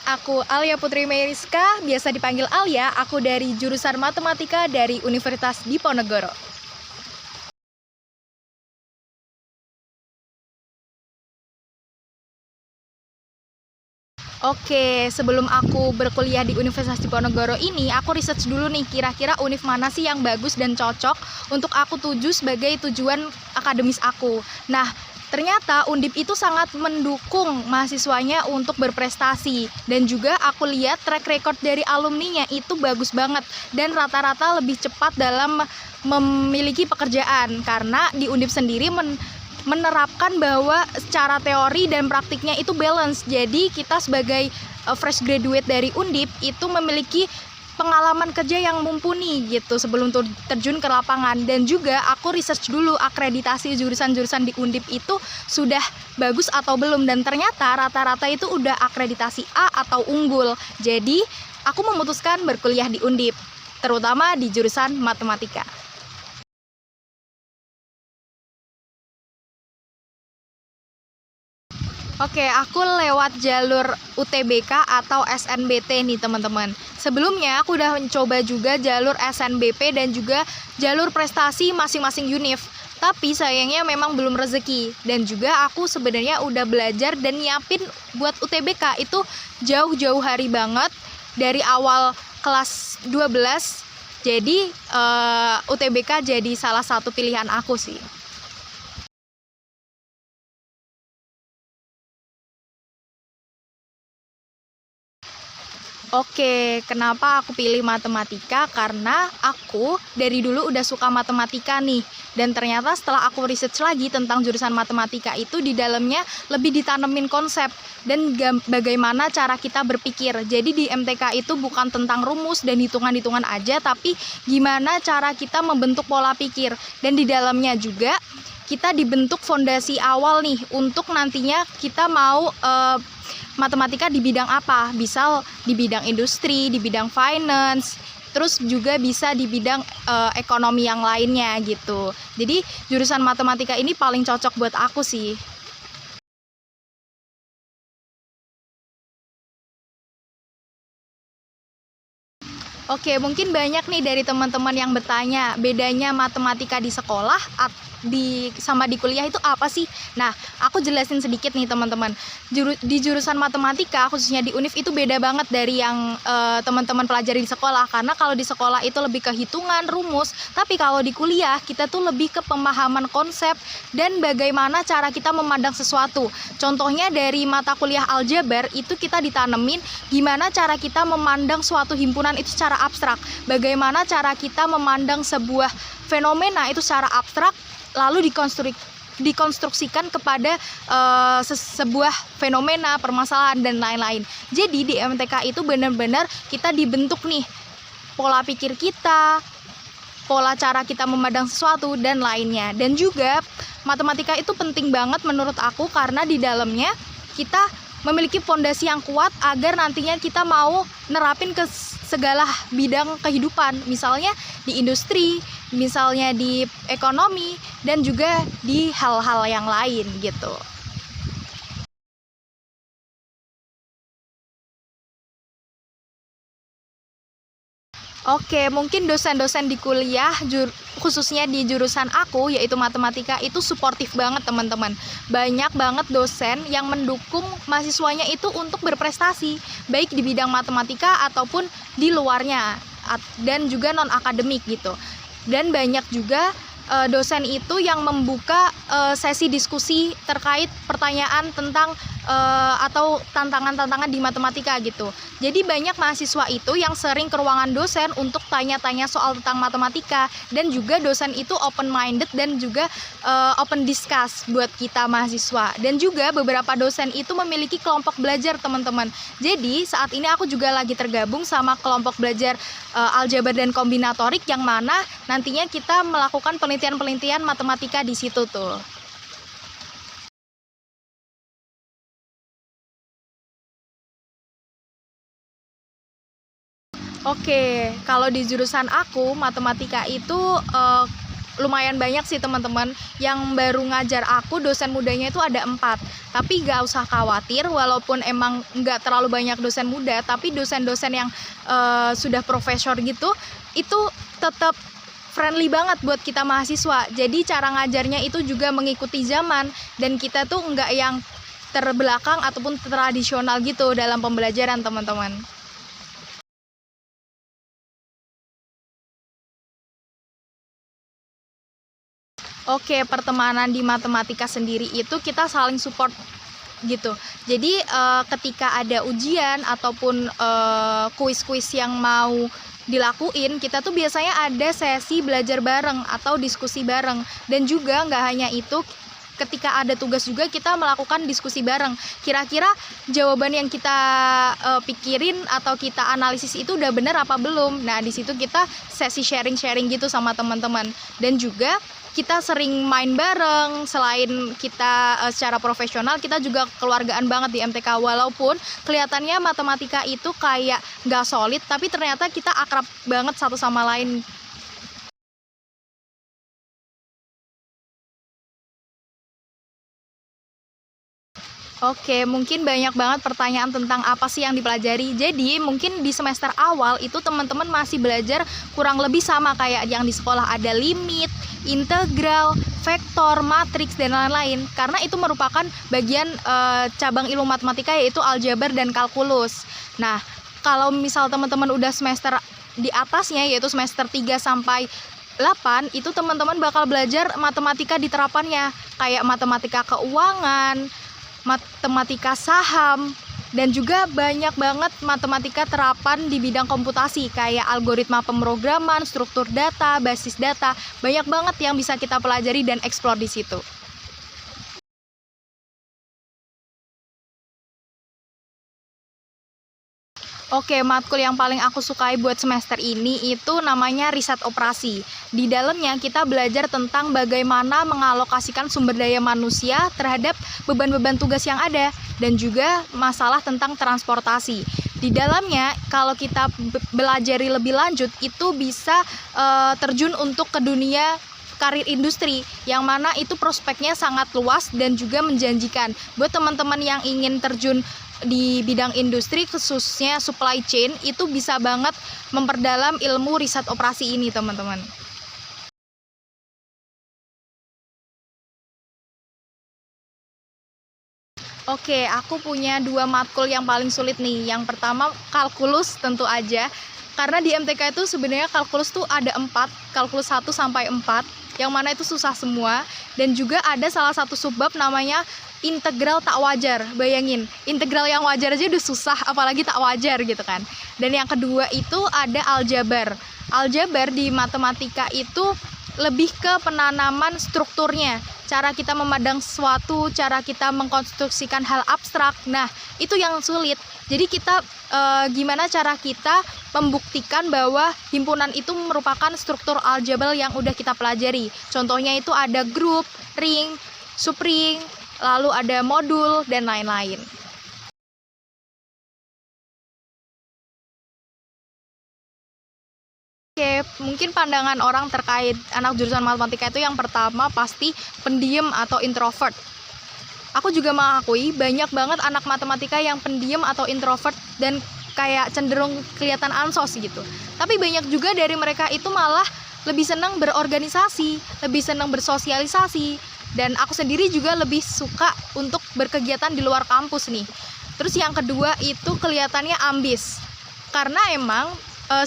aku Alia Putri Meriska, biasa dipanggil Alia. Aku dari jurusan Matematika dari Universitas Diponegoro. Oke, sebelum aku berkuliah di Universitas Diponegoro ini, aku research dulu nih kira-kira univ mana sih yang bagus dan cocok untuk aku tuju sebagai tujuan akademis aku. Nah, ternyata Undip itu sangat mendukung mahasiswanya untuk berprestasi, dan juga aku lihat track record dari alumninya itu bagus banget dan rata-rata lebih cepat dalam memiliki pekerjaan karena di Undip sendiri menerapkan bahwa secara teori dan praktiknya itu balance. Jadi kita sebagai fresh graduate dari Undip itu memiliki pengalaman kerja yang mumpuni gitu sebelum terjun ke lapangan. Dan juga aku research dulu akreditasi jurusan-jurusan di Undip itu sudah bagus atau belum, dan ternyata rata-rata itu udah akreditasi A atau unggul. Jadi aku memutuskan berkuliah di Undip, terutama di jurusan matematika. Oke, aku lewat jalur UTBK atau SNBT nih teman-teman. Sebelumnya aku udah mencoba juga jalur SNBP dan juga jalur prestasi masing-masing univ. Tapi sayangnya memang belum rezeki. Dan juga aku sebenarnya udah belajar dan nyiapin buat UTBK itu jauh-jauh hari banget dari awal kelas 12. Jadi UTBK jadi salah satu pilihan aku sih. Oke, kenapa aku pilih matematika? Karena aku dari dulu udah suka matematika nih. Dan ternyata setelah aku research lagi tentang jurusan matematika itu, di dalamnya lebih ditanemin konsep dan bagaimana cara kita berpikir. Jadi di MTK itu bukan tentang rumus dan hitungan-hitungan aja, tapi gimana cara kita membentuk pola pikir. Dan di dalamnya juga kita dibentuk fondasi awal nih untuk nantinya kita mau matematika di bidang apa, bisa di bidang industri, di bidang finance, terus juga bisa di bidang ekonomi yang lainnya gitu. Jadi jurusan matematika ini paling cocok buat aku sih. Oke, mungkin banyak nih dari teman-teman yang bertanya bedanya matematika di sekolah sama di kuliah itu apa sih? Nah, aku jelasin sedikit nih teman-teman. Di jurusan matematika khususnya di univ itu beda banget dari yang teman-teman pelajari di sekolah, karena kalau di sekolah itu lebih ke hitungan, rumus, tapi kalau di kuliah kita tuh lebih ke pemahaman konsep dan bagaimana cara kita memandang sesuatu. Contohnya dari mata kuliah aljabar itu kita ditanemin gimana cara kita memandang suatu himpunan itu secara abstrak, bagaimana cara kita memandang sebuah fenomena itu secara abstrak, lalu dikonstruksikan kepada sebuah fenomena, permasalahan, dan lain-lain. Jadi di MTK itu benar-benar kita dibentuk nih pola pikir kita, pola cara kita memandang sesuatu, dan lainnya. Dan juga matematika itu penting banget menurut aku karena di dalamnya kita memiliki fondasi yang kuat agar nantinya kita mau nerapin ke segala bidang kehidupan, misalnya di industri, misalnya di ekonomi, dan juga di hal-hal yang lain gitu. Oke, mungkin dosen-dosen di kuliah khususnya di jurusan aku yaitu matematika itu suportif banget teman-teman. Banyak banget dosen yang mendukung mahasiswanya itu untuk berprestasi baik di bidang matematika ataupun di luarnya dan juga non akademik gitu. Dan banyak juga dosen itu yang membuka sesi diskusi terkait pertanyaan tentang atau tantangan-tantangan di matematika gitu. Jadi banyak mahasiswa itu yang sering ke ruangan dosen untuk tanya-tanya soal tentang matematika, dan juga dosen itu open minded dan juga open discuss buat kita mahasiswa. Dan juga beberapa dosen itu memiliki kelompok belajar teman-teman. Jadi saat ini aku juga lagi tergabung sama kelompok belajar aljabar dan kombinatorik yang mana nantinya kita melakukan penelitian-penelitian matematika di situ tuh. Oke, kalau di jurusan aku matematika itu lumayan banyak sih teman-teman. Yang baru ngajar aku dosen mudanya itu ada 4. Tapi gak usah khawatir, walaupun emang gak terlalu banyak dosen muda, tapi dosen-dosen yang sudah profesor gitu, itu tetap friendly banget buat kita mahasiswa. Jadi cara ngajarnya itu juga mengikuti zaman, dan kita tuh nggak yang terbelakang ataupun tradisional gitu dalam pembelajaran teman-teman. Oke, pertemanan di matematika sendiri itu kita saling support gitu. Jadi ketika ada ujian ataupun kuis-kuis yang mau dilakuin, kita tuh biasanya ada sesi belajar bareng atau diskusi bareng. Dan juga nggak hanya itu, ketika ada tugas juga kita melakukan diskusi bareng. Kira-kira jawaban yang kita pikirin atau kita analisis itu udah bener apa belum? Nah, di situ kita sesi sharing-sharing gitu sama teman-teman. Dan juga kita sering main bareng. Selain kita secara profesional, kita juga keluargaan banget di MTK. Walaupun kelihatannya matematika itu kayak nggak solid, tapi ternyata kita akrab banget satu sama lain. Oke, mungkin banyak banget pertanyaan tentang apa sih yang dipelajari. Jadi, mungkin di semester awal itu teman-teman masih belajar kurang lebih sama kayak yang di sekolah. Ada limit, integral, vektor, matriks, dan lain-lain. Karena itu merupakan bagian cabang ilmu matematika, yaitu aljabar dan kalkulus. Nah, kalau misal teman-teman udah semester di atasnya, yaitu semester 3 sampai 8, itu teman-teman bakal belajar matematika diterapannya. Kayak matematika keuangan, matematika saham, dan juga banyak banget matematika terapan di bidang komputasi kayak algoritma pemrograman, struktur data, basis data. Banyak banget yang bisa kita pelajari dan eksplor di situ. Oke, matkul yang paling aku sukai buat semester ini itu namanya riset operasi. Di dalamnya kita belajar tentang bagaimana mengalokasikan sumber daya manusia terhadap beban-beban tugas yang ada, dan juga masalah tentang transportasi. Di dalamnya kalau kita belajari lebih lanjut, itu bisa terjun untuk ke dunia karir industri, yang mana itu prospeknya sangat luas dan juga menjanjikan. Buat teman-teman yang ingin terjun di bidang industri, khususnya supply chain, itu bisa banget memperdalam ilmu riset operasi ini, teman-teman. Oke, aku punya 2 matkul yang paling sulit nih. Yang pertama kalkulus tentu aja. Karena di MTK itu sebenarnya kalkulus tuh ada 4, kalkulus 1 sampai 4, yang mana itu susah semua. Dan juga ada salah satu subbab namanya integral tak wajar. Bayangin, integral yang wajar aja udah susah, apalagi tak wajar gitu kan. Dan yang kedua itu ada aljabar. Aljabar di matematika itu lebih ke penanaman strukturnya, cara kita memandang sesuatu, cara kita mengkonstruksikan hal abstrak. Nah, itu yang sulit. Jadi kita gimana cara kita membuktikan bahwa himpunan itu merupakan struktur aljabar yang udah kita pelajari. Contohnya itu ada grup, ring, subring, lalu ada modul, dan lain-lain. Oke, mungkin pandangan orang terkait anak jurusan matematika itu yang pertama pasti pendiam atau introvert. Aku juga mengakui banyak banget anak matematika yang pendiam atau introvert dan kayak cenderung kelihatan ansos gitu. Tapi banyak juga dari mereka itu malah lebih senang berorganisasi, lebih senang bersosialisasi. Dan aku sendiri juga lebih suka untuk berkegiatan di luar kampus nih. Terus yang kedua itu kelihatannya ambis. Karena emang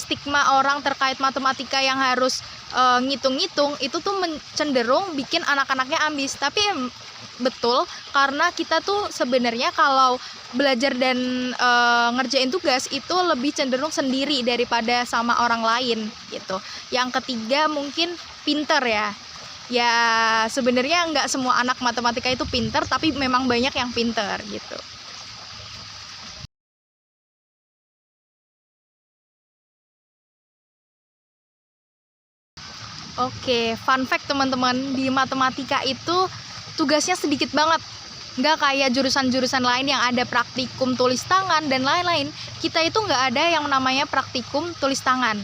stigma orang terkait matematika yang harus ngitung-ngitung itu tuh cenderung bikin anak-anaknya ambis. Tapi betul, karena kita tuh sebenarnya kalau belajar dan ngerjain tugas itu lebih cenderung sendiri daripada sama orang lain gitu. Yang ketiga mungkin pinter ya. Ya sebenarnya nggak semua anak matematika itu pinter, tapi memang banyak yang pinter gitu. Oke, fun fact teman-teman, di matematika itu tugasnya sedikit banget. Nggak kayak jurusan-jurusan lain yang ada praktikum tulis tangan dan lain-lain. Kita itu nggak ada yang namanya praktikum tulis tangan.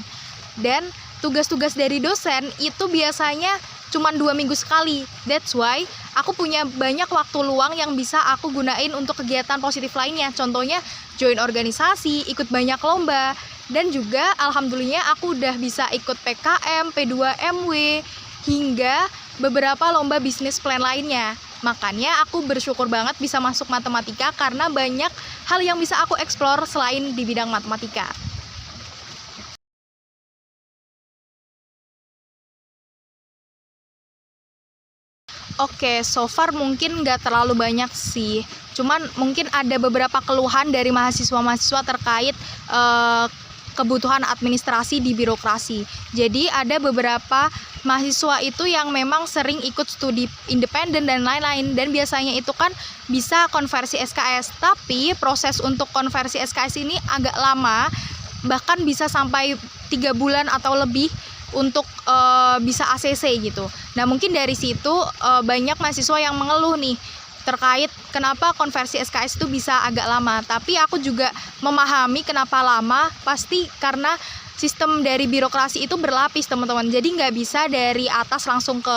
Dan tugas-tugas dari dosen itu biasanya cuman 2 minggu sekali. That's why aku punya banyak waktu luang yang bisa aku gunain untuk kegiatan positif lainnya. Contohnya join organisasi, ikut banyak lomba, dan juga alhamdulillah aku udah bisa ikut PKM, P2MW, hingga beberapa lomba bisnis plan lainnya. Makanya aku bersyukur banget bisa masuk matematika karena banyak hal yang bisa aku eksplor selain di bidang matematika. Oke, so far mungkin nggak terlalu banyak sih. Cuman mungkin ada beberapa keluhan dari mahasiswa-mahasiswa terkait kebutuhan administrasi di birokrasi. Jadi ada beberapa mahasiswa itu yang memang sering ikut studi independen dan lain-lain, dan biasanya itu kan bisa konversi SKS, tapi proses untuk konversi SKS ini agak lama, bahkan bisa sampai 3 bulan atau lebih untuk bisa ACC gitu. Nah mungkin dari situ banyak mahasiswa yang mengeluh nih terkait kenapa konversi SKS itu bisa agak lama. Tapi aku juga memahami kenapa lama, pasti karena sistem dari birokrasi itu berlapis teman-teman. Jadi nggak bisa dari atas langsung ke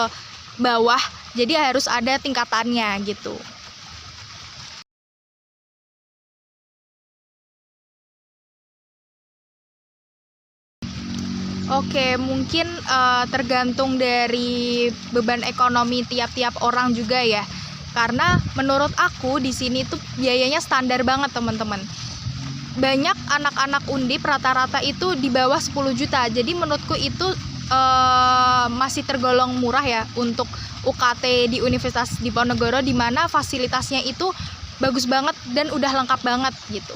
bawah, jadi harus ada tingkatannya gitu. Oke, mungkin tergantung dari beban ekonomi tiap-tiap orang juga ya. Karena menurut aku di sini tuh biayanya standar banget teman-teman. Banyak anak-anak Undip rata-rata itu di bawah 10 juta. Jadi menurutku itu masih tergolong murah ya untuk UKT di Universitas Diponegoro, di mana fasilitasnya itu bagus banget dan udah lengkap banget gitu.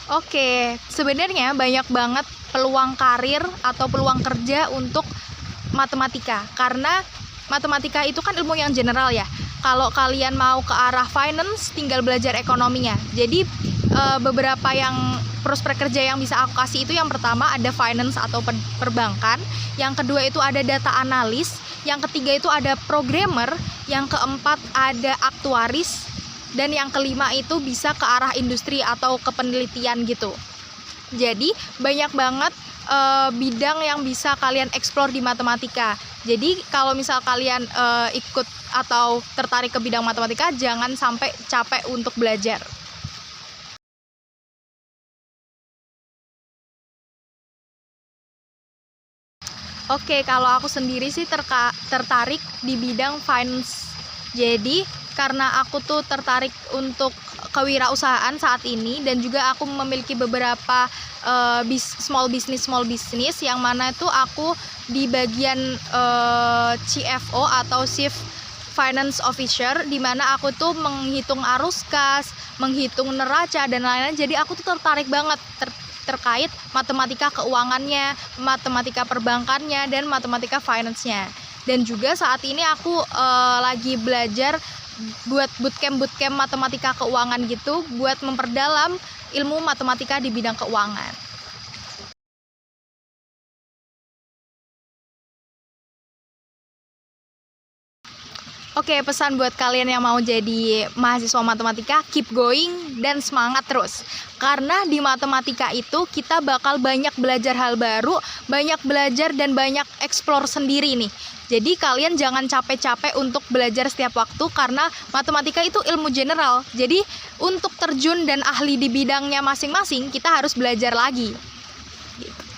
Oke, sebenarnya banyak banget peluang karir atau peluang kerja untuk matematika, karena matematika itu kan ilmu yang general ya. Kalau kalian mau ke arah finance, tinggal belajar ekonominya. Jadi beberapa yang prospek kerja yang bisa aku kasih itu, yang pertama ada finance atau perbankan, yang kedua itu ada data analis, yang ketiga itu ada programmer, yang keempat ada aktuaris, dan yang kelima itu bisa ke arah industri atau kepenelitian gitu. Jadi banyak banget bidang yang bisa kalian eksplor di matematika. Jadi kalau misal kalian ikut atau tertarik ke bidang matematika, jangan sampai capek untuk belajar. Oke, kalau aku sendiri sih tertarik di bidang finance. Jadi karena aku tuh tertarik untuk kewirausahaan saat ini, dan juga aku memiliki beberapa small business yang mana itu aku di bagian CFO atau Chief Finance Officer, di mana aku tuh menghitung arus kas, menghitung neraca dan lain-lain. Jadi aku tuh tertarik banget terkait matematika keuangannya, matematika perbankannya, dan matematika finance-nya. Dan juga saat ini aku lagi belajar buat bootcamp matematika keuangan gitu, buat memperdalam ilmu matematika di bidang keuangan. Oke, pesan buat kalian yang mau jadi mahasiswa matematika, keep going dan semangat terus. Karena di matematika itu kita bakal banyak belajar hal baru, banyak belajar dan banyak explore sendiri nih. Jadi kalian jangan capek-capek untuk belajar setiap waktu, karena matematika itu ilmu general. Jadi untuk terjun dan ahli di bidangnya masing-masing, kita harus belajar lagi. Gitu.